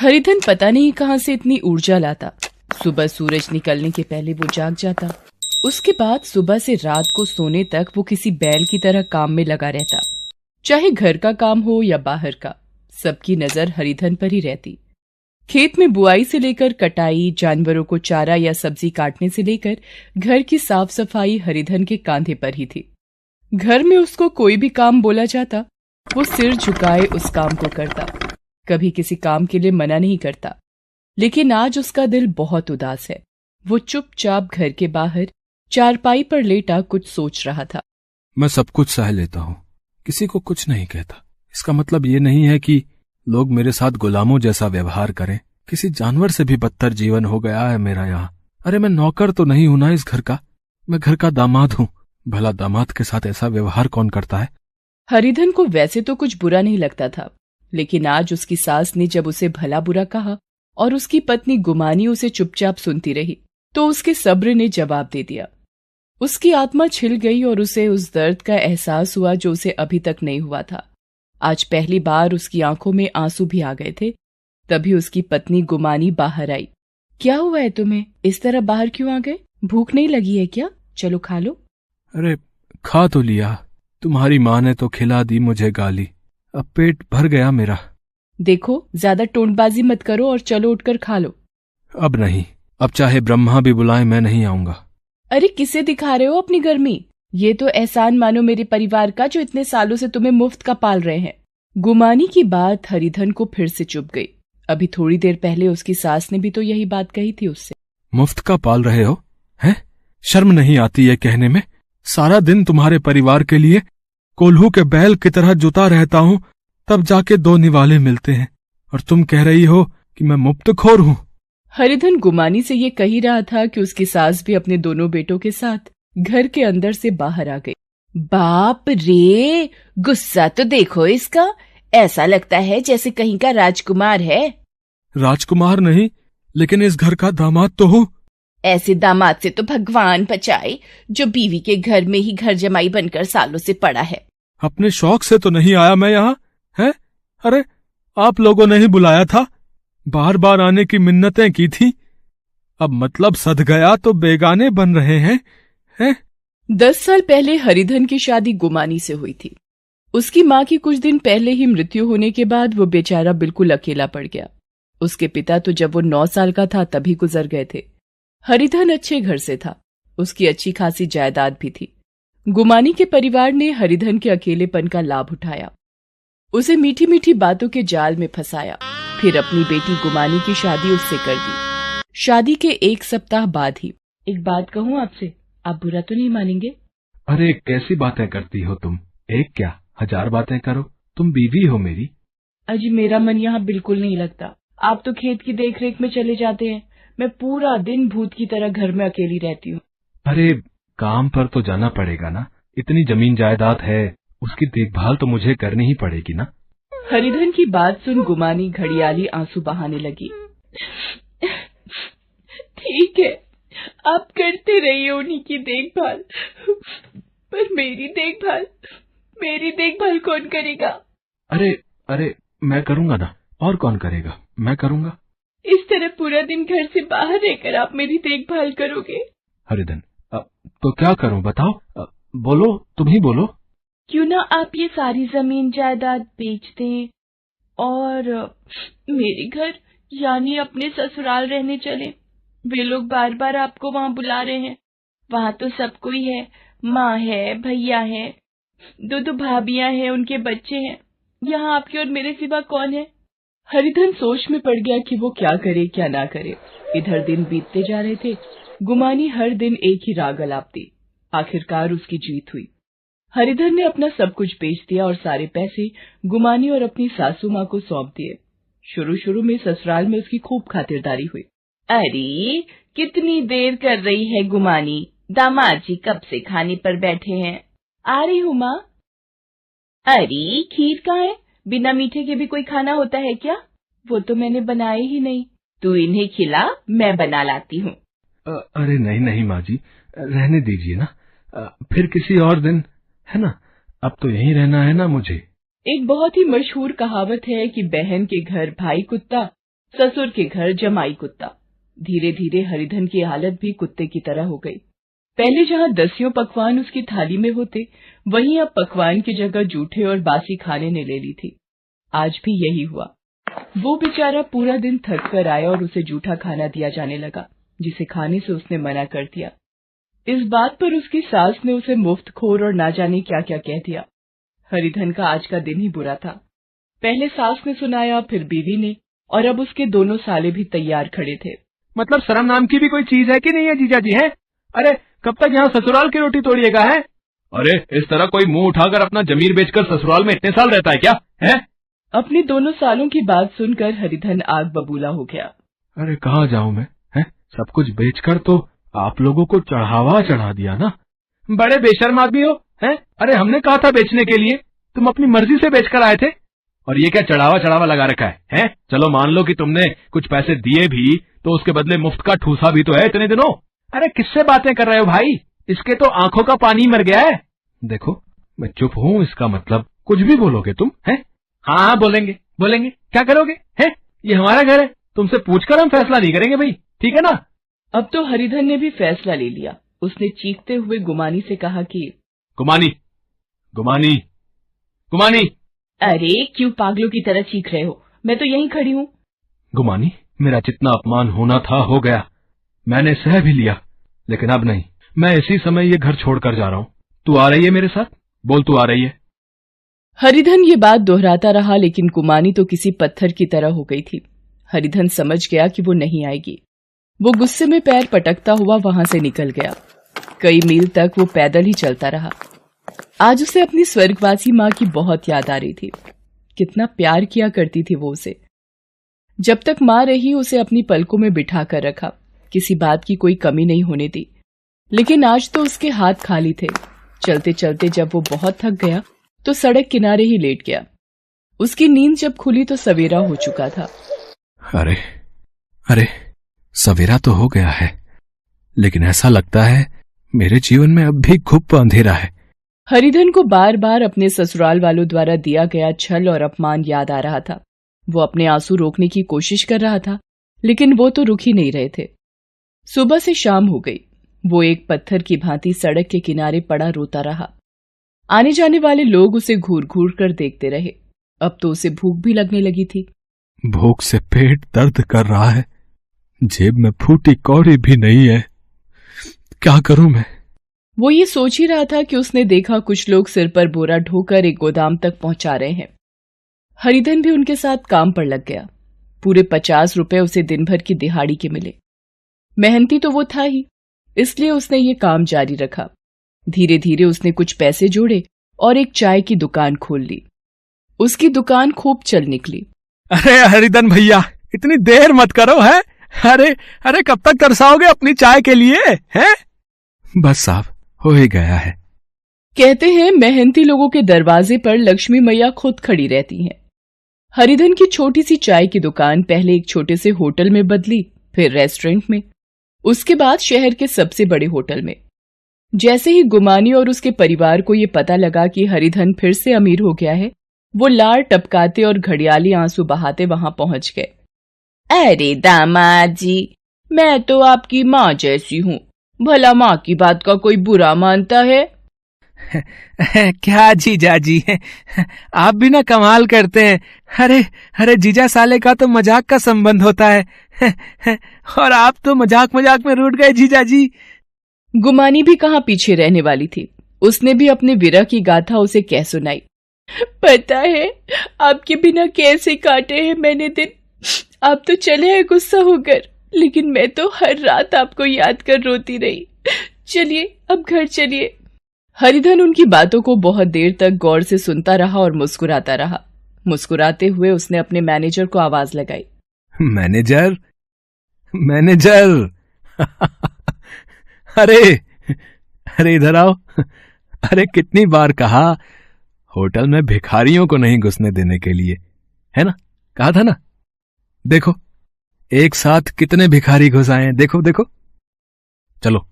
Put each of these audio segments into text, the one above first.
हरिधन पता नहीं कहां से इतनी ऊर्जा लाता। सुबह सूरज निकलने के पहले वो जाग जाता। उसके बाद सुबह से रात को सोने तक वो किसी बैल की तरह काम में लगा रहता। चाहे घर का काम हो या बाहर का, सबकी नजर हरिधन पर ही रहती। खेत में बुआई से लेकर कटाई, जानवरों को चारा या सब्जी काटने से लेकर घर की साफ सफाई हरिधन के कांधे पर ही थी। घर में उसको कोई भी काम बोला जाता, वो सिर झुकाए उस काम को करता। कभी किसी काम के लिए मना नहीं करता। लेकिन आज उसका दिल बहुत उदास है। वो चुपचाप घर के बाहर चारपाई पर लेटा कुछ सोच रहा था। मैं सब कुछ सह लेता हूँ, किसी को कुछ नहीं कहता। इसका मतलब ये नहीं है कि लोग मेरे साथ गुलामों जैसा व्यवहार करें। किसी जानवर से भी बदतर जीवन हो गया है मेरा यहाँ। अरे मैं नौकर तो नहीं हूं ना इस घर का, मैं घर का दामाद हूँ। भला दामाद के साथ ऐसा व्यवहार कौन करता है? हरिधन को वैसे तो कुछ बुरा नहीं लगता था, लेकिन आज उसकी सास ने जब उसे भला बुरा कहा और उसकी पत्नी गुमानी उसे चुपचाप सुनती रही, तो उसके सब्र ने जवाब दे दिया। उसकी आत्मा छिल गई और उसे उस दर्द का एहसास हुआ जो उसे अभी तक नहीं हुआ था। आज पहली बार उसकी आंखों में आंसू भी आ गए थे। तभी उसकी पत्नी गुमानी बाहर आई। क्या हुआ है तुम्हें? इस तरह बाहर क्यों आ गए? भूख नहीं लगी है क्या? चलो खा लो। अरे खा तो लिया, तुम्हारी माँ ने तो खिला दी मुझे गाली। अब पेट भर गया मेरा। देखो, ज्यादा टोंटबाजी मत करो और चलो उठकर खा लो। अब नहीं, अब चाहे ब्रह्मा भी बुलाए मैं नहीं आऊंगा। अरे किसे दिखा रहे हो अपनी गर्मी? ये तो एहसान मानो मेरे परिवार का जो इतने सालों से तुम्हें मुफ्त का पाल रहे हैं। गुमानी की बात हरिधन को फिर से चुभ गई। अभी थोड़ी देर पहले उसकी सास ने भी तो यही बात कही थी उससे। मुफ्त का पाल रहे हो? हैं? शर्म नहीं आती ये कहने में? सारा दिन तुम्हारे परिवार के लिए कोल्हू के बैल की तरह जुता रहता हूँ, तब जाके दो निवाले मिलते हैं और तुम कह रही हो कि मैं मुफ्तखोर हूँ। हरिधन गुमानी से ये कह ही रहा था कि उसकी सास भी अपने दोनों बेटों के साथ घर के अंदर से बाहर आ गई। बाप रे, गुस्सा तो देखो इसका। ऐसा लगता है जैसे कहीं का राजकुमार है। राजकुमार नहीं, लेकिन इस घर का दामाद तो हूँ। ऐसे दामाद से तो भगवान बचाए जो बीवी के घर में ही घर जमाई बनकर सालों से पड़ा है। अपने शौक से तो नहीं आया मैं यहाँ, है? अरे आप लोगों ने ही बुलाया था, बार बार आने की मिन्नतें की थी। अब मतलब सध गया तो बेगाने बन रहे हैं? 10 साल पहले हरिधन की शादी गुमानी से हुई थी। उसकी माँ की कुछ दिन पहले ही मृत्यु होने के बाद वो बेचारा बिल्कुल अकेला पड़ गया। उसके पिता तो जब वो 9 साल का था तभी गुजर गए थे। हरिधन अच्छे घर से था, उसकी अच्छी खासी जायदाद भी थी। गुमानी के परिवार ने हरिधन के अकेलेपन का लाभ उठाया, उसे मीठी मीठी बातों के जाल में फंसाया, फिर अपनी बेटी गुमानी की शादी उससे कर दी। शादी के 1 सप्ताह बाद ही, एक बात कहूँ आपसे, आप बुरा तो नहीं मानेंगे? अरे कैसी बातें करती हो तुम? एक क्या 1000 बातें करो, तुम बीवी हो मेरी। अजी मेरा मन यहाँ बिल्कुल नहीं लगता। आप तो खेत की देखरेख में चले जाते हैं, मैं पूरा दिन भूत की तरह घर में अकेली रहती हूँ। अरे काम पर तो जाना पड़ेगा ना, इतनी जमीन जायदाद है, उसकी देखभाल तो मुझे करनी ही पड़ेगी ना। हरिधन की बात सुन गुमानी घड़ियाली आंसू बहाने लगी। ठीक है, आप करते रहिए उन्हीं की देखभाल, पर मेरी देखभाल कौन करेगा? अरे मैं करूंगा ना, और कौन करेगा? मैं करूंगा। इस तरह पूरा दिन घर से बाहर रहकर आप मेरी देखभाल करोगे? हरिधन तो क्या करूं बताओ? बोलो, तुम ही बोलो। क्यों ना आप ये सारी जमीन जायदाद बेच दें और मेरे घर यानी अपने ससुराल रहने चले। वे लोग बार बार आपको वहाँ बुला रहे हैं। वहाँ तो सब कोई है, माँ है, भैया है, 2 भाभियां हैं, उनके बच्चे हैं। यहाँ आपके और मेरे सिवा कौन है? हरिधन सोच में पड़ गया कि वो क्या करे क्या ना करे। इधर दिन बीतते जा रहे थे। गुमानी हर दिन एक ही राग अलापती। आखिरकार उसकी जीत हुई। हरिधन ने अपना सब कुछ बेच दिया और सारे पैसे गुमानी और अपनी सासू माँ को सौंप दिए। शुरू में ससुराल में उसकी खूब खातिरदारी हुई। अरे कितनी देर कर रही है गुमानी, दामाद जी कब से खाने पर बैठे हैं। आ रही हूँ माँ। अरे खीर कहाँ है? बिना मीठे के भी कोई खाना होता है क्या? वो तो मैंने बनाए ही नहीं। तू इन्हें खिला, मैं बना लाती हूँ। अरे नहीं माँ जी, रहने दीजिए ना, फिर किसी और दिन, है ना? अब तो यहीं रहना है ना मुझे। एक बहुत ही मशहूर कहावत है कि बहन के घर भाई कुत्ता, ससुर के घर जमाई कुत्ता। धीरे धीरे हरिधन की हालत भी कुत्ते की तरह हो गई। पहले जहाँ 10 पकवान उसकी थाली में होते, वहीं अब पकवान की जगह जूठे और बासी खाने ने ले ली थी। आज भी यही हुआ। वो बेचारा पूरा दिन थक कर आया और उसे जूठा खाना दिया जाने लगा, जिसे खाने से उसने मना कर दिया। इस बात पर उसकी सास ने उसे मुफ्तखोर और ना जाने क्या क्या कह दिया। हरिधन का आज का दिन ही बुरा था। पहले सास ने सुनाया, फिर बीवी ने, और अब उसके दोनों साले भी तैयार खड़े थे। मतलब शर्म नाम की भी कोई चीज है कि नहीं है जीजा जी? है अरे कब तक यहाँ ससुराल की रोटी तोड़िएगा? है अरे इस तरह कोई मुंह उठाकर अपना जमीर बेचकर ससुराल में इतने साल रहता है क्या? है अपने दोनों सालों की बात सुनकर हरिधन आग बबूला हो गया। अरे कहाँ जाऊं मैं? है सब कुछ बेचकर तो आप लोगों को चढ़ावा चढ़ा दिया ना। बड़े बेशर्म आदमी हो। है अरे हमने कहा था बेचने के लिए, तुम अपनी मर्जी से बेचकर आए थे, और ये क्या चढ़ावा लगा रखा है? हैं? चलो मान लो कि तुमने कुछ पैसे दिए भी, तो उसके बदले मुफ्त का ठूसा भी तो है इतने दिनों। अरे किससे बातें कर रहे हो भाई? इसके तो आंखों का पानी मर गया है। देखो मैं चुप हूँ, इसका मतलब कुछ भी बोलोगे तुम? हैं? हाँ बोलेंगे बोलेंगे, क्या करोगे? हैं? ये हमारा घर है, तुमसे पूछकर हम फैसला नहीं करेंगे भाई, ठीक है ना? अब तो हरिधन ने भी फैसला ले लिया। उसने चीखते हुए गुमानी से कहा कि गुमानी गुमानी गुमानी। अरे क्यों पागलों की तरह चीख रहे हो? मैं तो यहीं खड़ी हूँ। गुमानी, मेरा जितना अपमान होना था हो गया, मैंने सह भी लिया, लेकिन अब नहीं। मैं इसी समय ये घर छोड़कर जा रहा हूँ। तू आ रही है मेरे साथ? बोल तू आ रही है? हरिधन ये बात दोहराता रहा, लेकिन गुमानी तो किसी पत्थर की तरह हो गई थी। हरिधन समझ गया कि वो नहीं आएगी। वो गुस्से में पैर पटकता हुआ वहां से निकल गया। कई मील तक वो पैदल ही चलता रहा। आज उसे अपनी स्वर्गवासी माँ की बहुत याद आ रही थी। कितना प्यार किया करती थी वो उसे। जब तक माँ रही उसे अपनी पलकों में बिठा कर रखा, किसी बात की कोई कमी नहीं होने दी। लेकिन आज तो उसके हाथ खाली थे। चलते चलते जब वो बहुत थक गया तो सड़क किनारे ही लेट गया। उसकी नींद जब खुली तो सवेरा हो चुका था। अरे अरे सवेरा तो हो गया है, लेकिन ऐसा लगता है मेरे जीवन में अब भी घुप अंधेरा है। हरिधन को बार बार अपने ससुराल वालों द्वारा दिया गया छल और अपमान याद आ रहा था। वो अपने आंसू रोकने की कोशिश कर रहा था, लेकिन वो तो रुक ही नहीं रहे थे। सुबह से शाम हो गई। वो एक पत्थर की भांति सड़क के किनारे पड़ा रोता रहा। आने जाने वाले लोग उसे घूर घूर कर देखते रहे। अब तो उसे भूख भी लगने लगी थी। भूख से पेट दर्द कर रहा है, जेब में फूटी कौड़ी भी नहीं है, क्या करूं मैं? वो ये सोच ही रहा था कि उसने देखा कुछ लोग सिर पर बोरा ढोकर एक गोदाम तक पहुंचा रहे हैं। हरिधन भी उनके साथ काम पर लग गया। पूरे 50 रुपए उसे दिन भर की दिहाड़ी के मिले। मेहनती तो वो था ही, इसलिए उसने ये काम जारी रखा। धीरे धीरे उसने कुछ पैसे जोड़े और एक चाय की दुकान खोल ली। उसकी दुकान खूब चल निकली। अरे हरिधन भैया, इतनी देर मत करो। है अरे अरे कब तक तरसाओगे अपनी चाय के लिए? है बस साहब, हो ही गया है। कहते हैं मेहनती लोगों के दरवाजे पर लक्ष्मी मैया खुद खड़ी रहती हैं। हरिधन की छोटी सी चाय की दुकान पहले एक छोटे से होटल में बदली, फिर रेस्टोरेंट में, उसके बाद शहर के सबसे बड़े होटल में। जैसे ही गुमानी और उसके परिवार को ये पता लगा कि हरिधन फिर से अमीर हो गया है, वो लार टपकाते और घड़ियाली आंसू बहाते वहां पहुंच गए। अरे दामाद जी, मैं तो आपकी माँ जैसी हूँ, भला माँ की बात का कोई बुरा मानता है? क्या जीजा जी, आप भी ना कमाल करते हैं। अरे अरे जीजा साले का तो मजाक का संबंध होता है, और आप तो मजाक मजाक में रूठ गए जीजा जी। गुमानी भी कहाँ पीछे रहने वाली थी। उसने भी अपने विरह की गाथा उसे कह सुनाई। पता है आपके बिना कैसे काटे हैं मैंने दिन। आप तो चले हैं गुस्सा होकर, लेकिन मैं तो हर रात आपको याद कर रोती रही। चलिए अब घर चलिए। हरिधन उनकी बातों को बहुत देर तक गौर से सुनता रहा और मुस्कुराता रहा। मुस्कुराते हुए उसने अपने मैनेजर को आवाज लगाई। मैनेजर मैनेजर अरे अरे इधर आओ। अरे कितनी बार कहा होटल में भिखारियों को नहीं घुसने देने के लिए, है ना? कहा था ना। देखो एक साथ कितने भिखारी घुस आए हैं, देखो देखो। चलो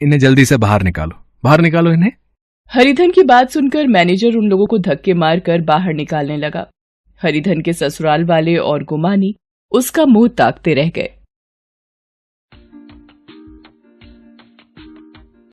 इन्हें जल्दी से बाहर निकालो, बाहर निकालो इन्हें। हरिधन की बात सुनकर मैनेजर उन लोगों को धक्के मारकर बाहर निकालने लगा। हरिधन के ससुराल वाले और गुमानी उसका मुंह ताकते रह गए।